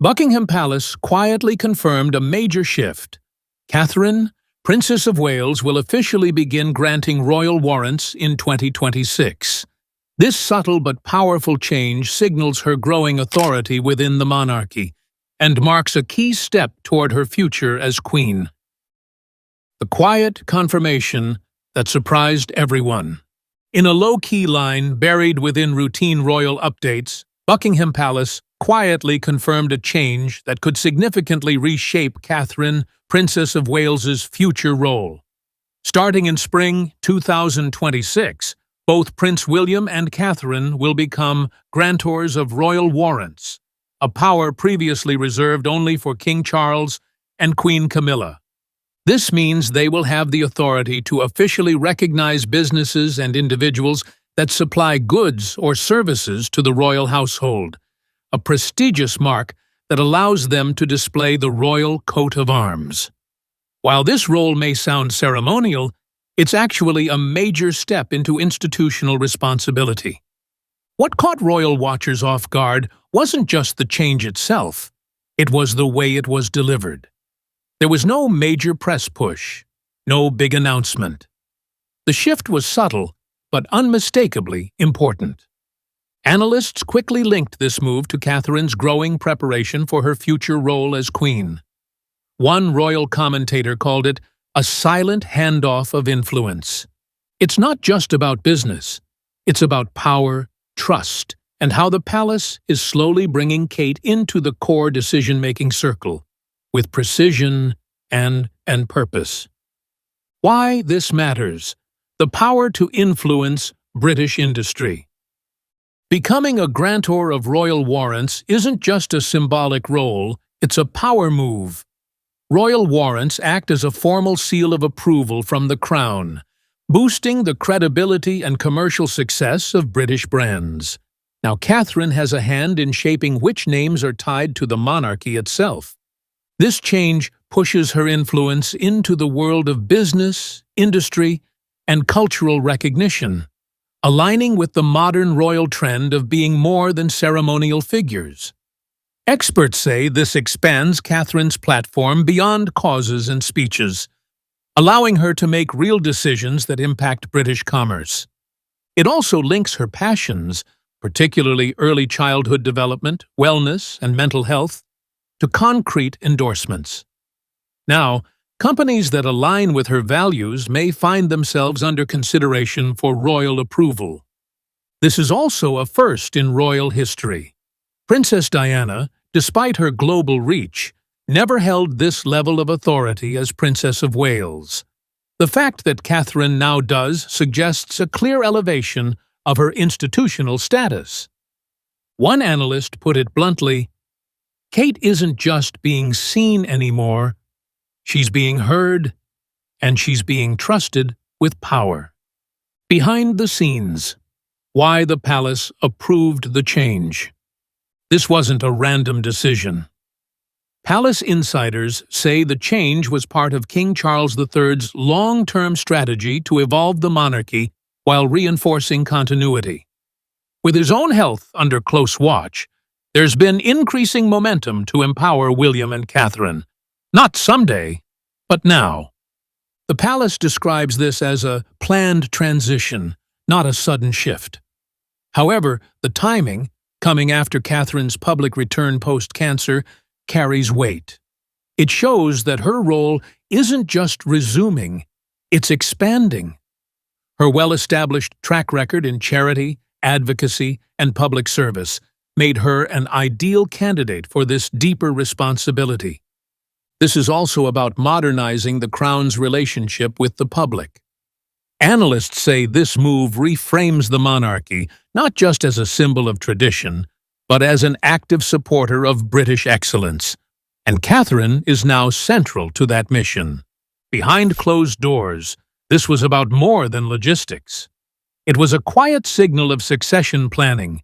Buckingham Palace quietly confirmed a major shift. Catherine, Princess of Wales, will officially begin granting royal warrants in 2026. This subtle but powerful change signals her growing authority within the monarchy and marks a key step toward her future as queen. The quiet confirmation that surprised everyone. In a low-key line buried within routine royal updates, Buckingham Palace quietly confirmed a change that could significantly reshape Catherine, Princess of Wales's future role. Starting in spring 2026, both Prince William and Catherine will become grantors of royal warrants, a power previously reserved only for King Charles and Queen Camilla. This means they will have the authority to officially recognize businesses and individuals that supply goods or services to the royal household, a prestigious mark that allows them to display the royal coat of arms. While this role may sound ceremonial, it's actually a major step into institutional responsibility. What caught royal watchers off guard wasn't just the change itself, it was the way it was delivered. There was no major press push, no big announcement. The shift was subtle, but unmistakably important. Analysts quickly linked this move to Catherine's growing preparation for her future role as queen. One royal commentator called it a silent handoff of influence. It's not just about business. It's about power, trust, and how the palace is slowly bringing Kate into the core decision-making circle, with precision and purpose. Why this matters: the power to influence British industry. Becoming a grantor of royal warrants isn't just a symbolic role, it's a power move. Royal warrants act as a formal seal of approval from the Crown, boosting the credibility and commercial success of British brands. Now, Catherine has a hand in shaping which names are tied to the monarchy itself. This change pushes her influence into the world of business, industry, and cultural recognition, aligning with the modern royal trend of being more than ceremonial figures. Experts say this expands Catherine's platform beyond causes and speeches, allowing her to make real decisions that impact British commerce. It also links her passions, particularly early childhood development, wellness, and mental health, to concrete endorsements. Now, companies that align with her values may find themselves under consideration for royal approval. This is also a first in royal history. Princess Diana, despite her global reach, never held this level of authority as Princess of Wales. The fact that Catherine now does suggests a clear elevation of her institutional status. One analyst put it bluntly, Kate isn't just being seen anymore, she's being heard, and she's being trusted with power. Behind the scenes, why the palace approved the change. This wasn't a random decision. Palace insiders say the change was part of King Charles III's long-term strategy to evolve the monarchy while reinforcing continuity. With his own health under close watch, there's been increasing momentum to empower William and Catherine. Not someday, but now. The palace describes this as a planned transition, not a sudden shift. However, the timing, coming after Catherine's public return post-cancer, carries weight. It shows that her role isn't just resuming, it's expanding. Her well-established track record in charity, advocacy, and public service made her an ideal candidate for this deeper responsibility. This is also about modernizing the Crown's relationship with the public. Analysts say this move reframes the monarchy not just as a symbol of tradition, but as an active supporter of British excellence. And Catherine is now central to that mission. Behind closed doors, this was about more than logistics. It was a quiet signal of succession planning,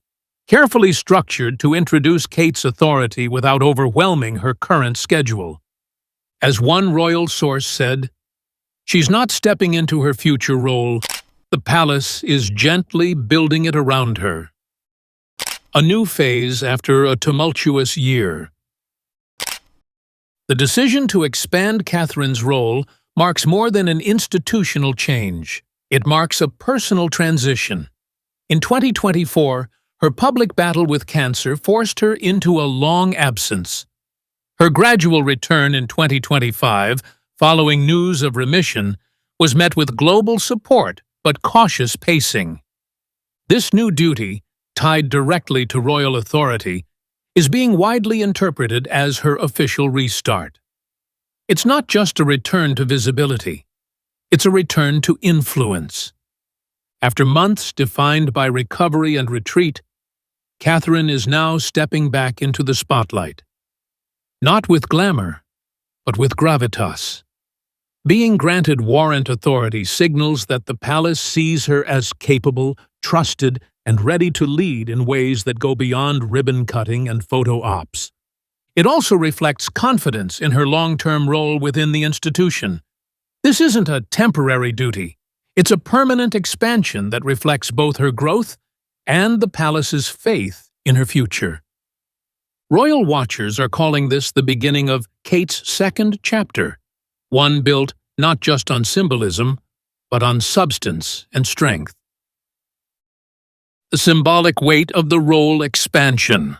carefully structured to introduce Kate's authority without overwhelming her current schedule. As one royal source said, she's not stepping into her future role, the palace is gently building it around her. A new phase after a tumultuous year. The decision to expand Catherine's role marks more than an institutional change. It marks a personal transition. In 2024, her public battle with cancer forced her into a long absence. Her gradual return in 2025, following news of remission, was met with global support but cautious pacing. This new duty, tied directly to royal authority, is being widely interpreted as her official restart. It's not just a return to visibility. It's a return to influence. After months defined by recovery and retreat, Catherine is now stepping back into the spotlight. Not with glamour, but with gravitas. Being granted warrant authority signals that the palace sees her as capable, trusted, and ready to lead in ways that go beyond ribbon-cutting and photo ops. It also reflects confidence in her long-term role within the institution. This isn't a temporary duty. It's a permanent expansion that reflects both her growth and the palace's faith in her future. Royal watchers are calling this the beginning of Kate's second chapter, one built not just on symbolism, but on substance and strength. The symbolic weight of the role expansion.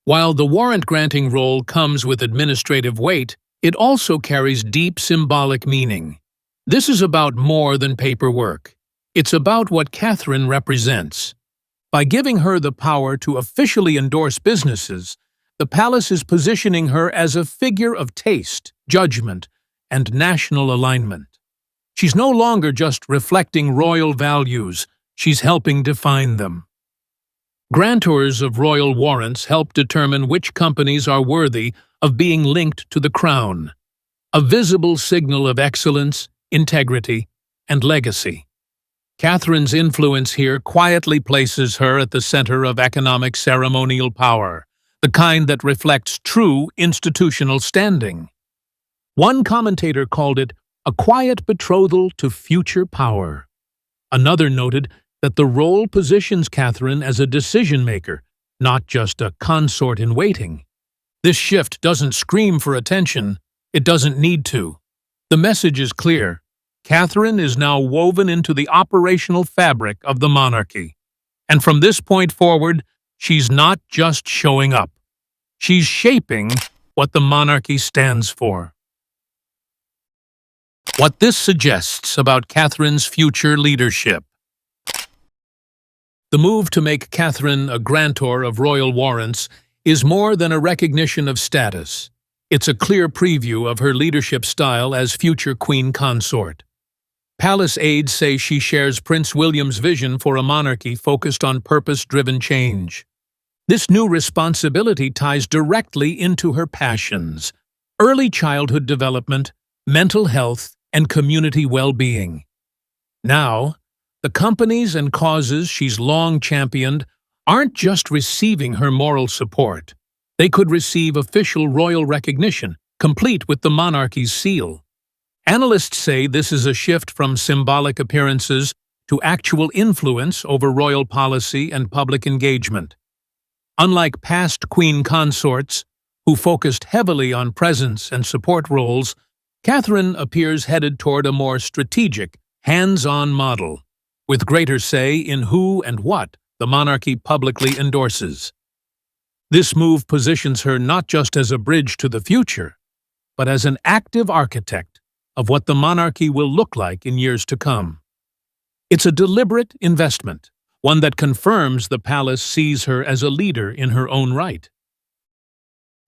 While the warrant-granting role comes with administrative weight, it also carries deep symbolic meaning. This is about more than paperwork. It's about what Catherine represents. By giving her the power to officially endorse businesses, the palace is positioning her as a figure of taste, judgment, and national alignment. She's no longer just reflecting royal values, she's helping define them. Grantors of royal warrants help determine which companies are worthy of being linked to the crown, a visible signal of excellence, integrity, and legacy. Catherine's influence here quietly places her at the center of economic ceremonial power, the kind that reflects true institutional standing. One commentator called it a quiet betrothal to future power. Another noted that the role positions Catherine as a decision-maker, not just a consort in waiting. This shift doesn't scream for attention, it doesn't need to. The message is clear. Catherine is now woven into the operational fabric of the monarchy. And from this point forward, she's not just showing up. She's shaping what the monarchy stands for. What this suggests about Catherine's future leadership. The move to make Catherine a grantor of royal warrants is more than a recognition of status. It's a clear preview of her leadership style as future queen consort. Palace aides say she shares Prince William's vision for a monarchy focused on purpose-driven change. This new responsibility ties directly into her passions: early childhood development, mental health, and community well-being. Now, the companies and causes she's long championed aren't just receiving her moral support. They could receive official royal recognition, complete with the monarchy's seal. Analysts say this is a shift from symbolic appearances to actual influence over royal policy and public engagement. Unlike past queen consorts, who focused heavily on presence and support roles, Catherine appears headed toward a more strategic, hands-on model, with greater say in who and what the monarchy publicly endorses. This move positions her not just as a bridge to the future, but as an active architect of what the monarchy will look like in years to come. It's a deliberate investment, one that confirms the palace sees her as a leader in her own right.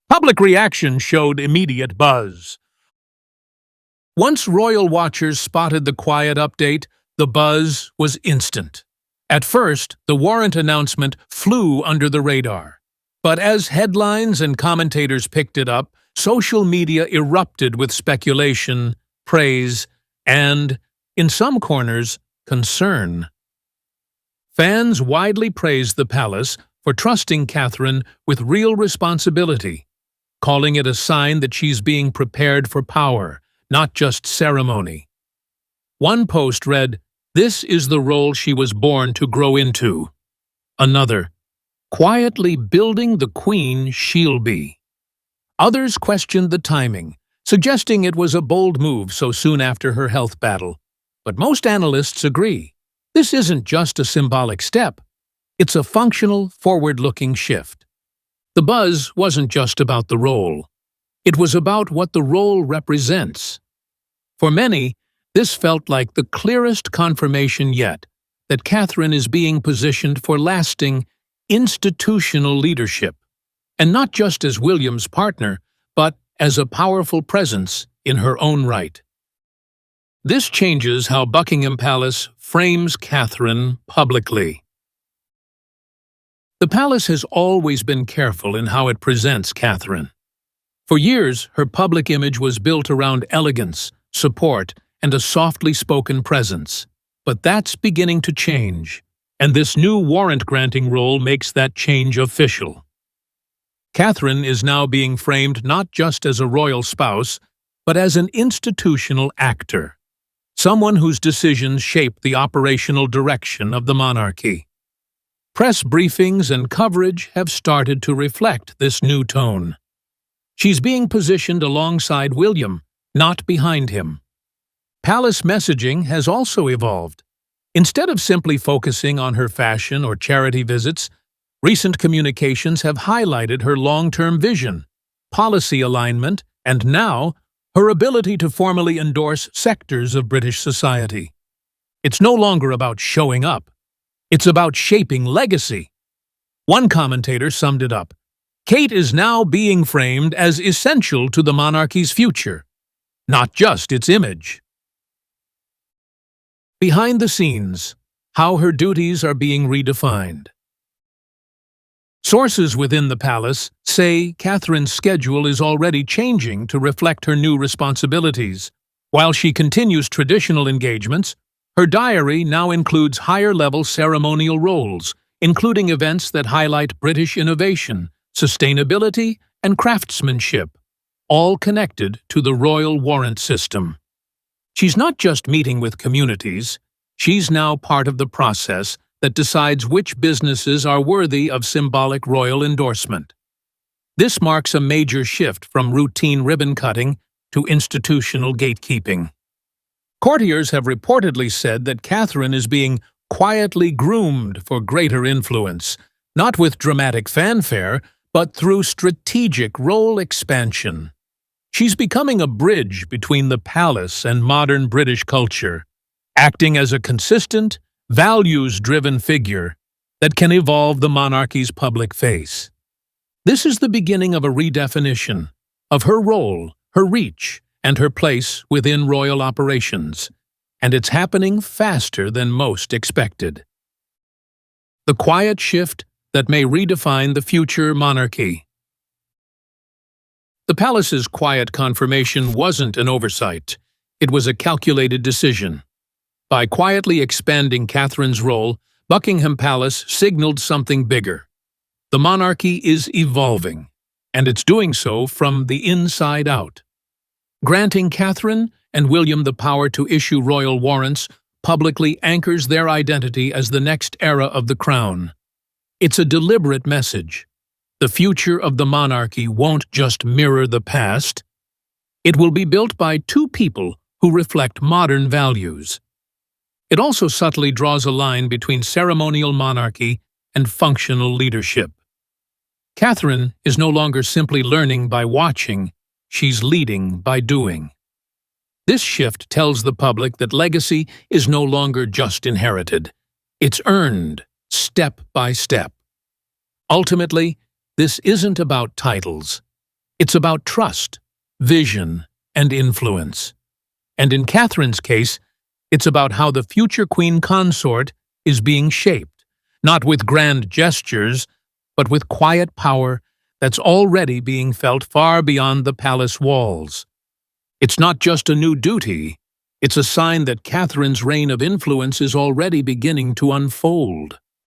Public reaction showed immediate buzz. Once royal watchers spotted the quiet update, the buzz was instant. At first, the warrant announcement flew under the radar. But as headlines and commentators picked it up, social media erupted with speculation, praise, and, in some corners, concern. Fans widely praised the palace for trusting Catherine with real responsibility, calling it a sign that she's being prepared for power, not just ceremony. One post read, "This is the role she was born to grow into." Another, "Quietly building the queen she'll be." Others questioned the timing, suggesting it was a bold move so soon after her health battle. But most analysts agree. This isn't just a symbolic step. It's a functional, forward-looking shift. The buzz wasn't just about the role. It was about what the role represents. For many, this felt like the clearest confirmation yet that Catherine is being positioned for lasting, institutional leadership, and not just as William's partner, but as a powerful presence in her own right. This changes how Buckingham Palace frames Catherine publicly. The palace has always been careful in how it presents Catherine. For years, her public image was built around elegance, support, and a softly spoken presence. But that's beginning to change, and this new warrant-granting role makes that change official. Catherine is now being framed not just as a royal spouse, but as an institutional actor, someone whose decisions shape the operational direction of the monarchy. Press briefings and coverage have started to reflect this new tone. She's being positioned alongside William, not behind him. Palace messaging has also evolved. Instead of simply focusing on her fashion or charity visits, recent communications have highlighted her long-term vision, policy alignment, and now, her ability to formally endorse sectors of British society. It's no longer about showing up. It's about shaping legacy. One commentator summed it up. Kate is now being framed as essential to the monarchy's future, not just its image. Behind the scenes, how her duties are being redefined. Sources within the palace say Catherine's schedule is already changing to reflect her new responsibilities. While she continues traditional engagements, her diary now includes higher-level ceremonial roles, including events that highlight British innovation, sustainability, and craftsmanship, all connected to the royal warrant system. She's not just meeting with communities, she's now part of the process that decides which businesses are worthy of symbolic royal endorsement. This marks a major shift from routine ribbon-cutting to institutional gatekeeping. Courtiers have reportedly said that Catherine is being quietly groomed for greater influence, not with dramatic fanfare, but through strategic role expansion. She's becoming a bridge between the palace and modern British culture, acting as a consistent, values-driven figure that can evolve the monarchy's public face. This is the beginning of a redefinition of her role, her reach, and her place within royal operations, and it's happening faster than most expected. The quiet shift that may redefine the future monarchy. The palace's quiet confirmation wasn't an oversight. It was a calculated decision. By quietly expanding Catherine's role, Buckingham Palace signaled something bigger. The monarchy is evolving, and it's doing so from the inside out. Granting Catherine and William the power to issue royal warrants publicly anchors their identity as the next era of the crown. It's a deliberate message. The future of the monarchy won't just mirror the past. It will be built by two people who reflect modern values. It also subtly draws a line between ceremonial monarchy and functional leadership. Catherine is no longer simply learning by watching, she's leading by doing. This shift tells the public that legacy is no longer just inherited. It's earned, step by step. Ultimately, this isn't about titles. It's about trust, vision, and influence. And in Catherine's case, it's about how the future queen consort is being shaped, not with grand gestures, but with quiet power that's already being felt far beyond the palace walls. It's not just a new duty, it's a sign that Catherine's reign of influence is already beginning to unfold.